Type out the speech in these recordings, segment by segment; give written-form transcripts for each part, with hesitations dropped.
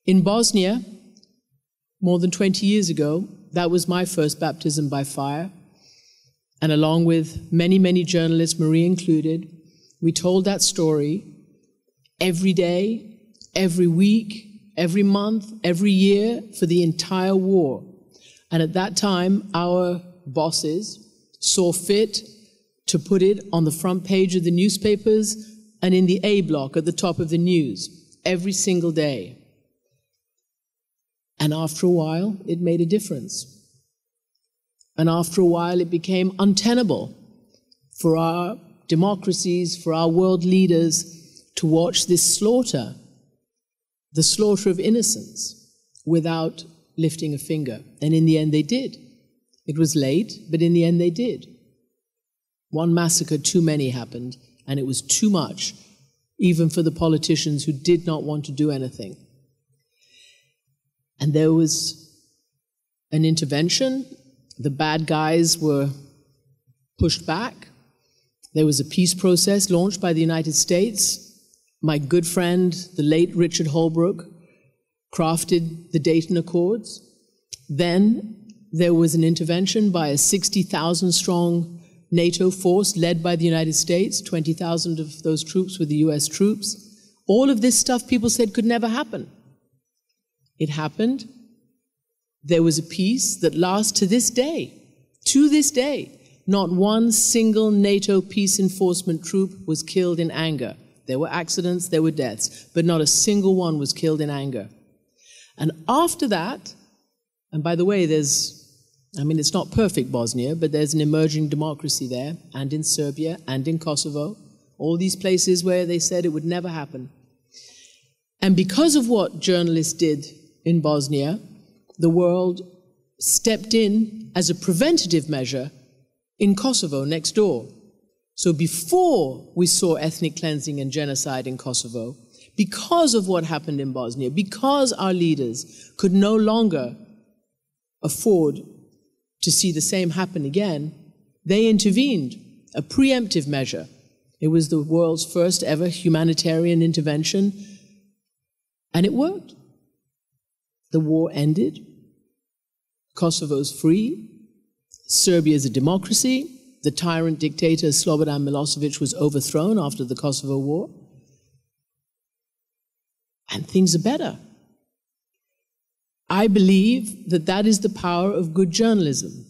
In Bosnia, more than 20 years ago, that was my first baptism by fire. And along with many, many journalists, Marie included, we told that story every day, every week, every month, every year for the entire war. And at that time, our bosses saw fit to put it on the front page of the newspapers and in the A block at the top of the news every single day. And after a while, it made a difference. And after a while, it became untenable for our democracies, for our world leaders to watch this slaughter, the slaughter of innocents, without lifting a finger. And in the end, they did. It was late, but in the end, they did. One massacre too many happened, and it was too much, even for the politicians who did not want to do anything. And there was an intervention. The bad guys were pushed back. There was a peace process launched by the United States. My good friend, the late Richard Holbrooke, crafted the Dayton Accords. Then there was an intervention by a 60,000-strong NATO force led by the United States. 20,000 of those troops were the US troops. All of this stuff people said could never happen. It happened. There was a peace that lasts to this day. To this day, not one single NATO peace enforcement troop was killed in anger. There were accidents, there were deaths, but not a single one was killed in anger. And after that, and by the way, it's not perfect Bosnia, but there's an emerging democracy there, and in Serbia, and in Kosovo, all these places where they said it would never happen. And because of what journalists did in Bosnia, the world stepped in as a preventative measure in Kosovo next door. So before we saw ethnic cleansing and genocide in Kosovo, because of what happened in Bosnia, because our leaders could no longer afford to see the same happen again, they intervened, a preemptive measure. It was the world's first ever humanitarian intervention, and it worked. The war ended. Kosovo's free. Serbia is a democracy. The tyrant dictator Slobodan Milosevic was overthrown after the Kosovo War. And things are better. I believe that that is the power of good journalism.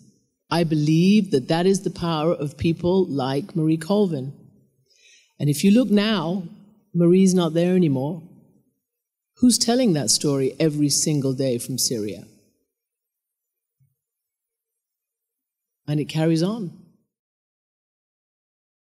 I believe that that is the power of people like Marie Colvin. And if you look now, Marie's not there anymore. Who's telling that story every single day from Syria? And it carries on.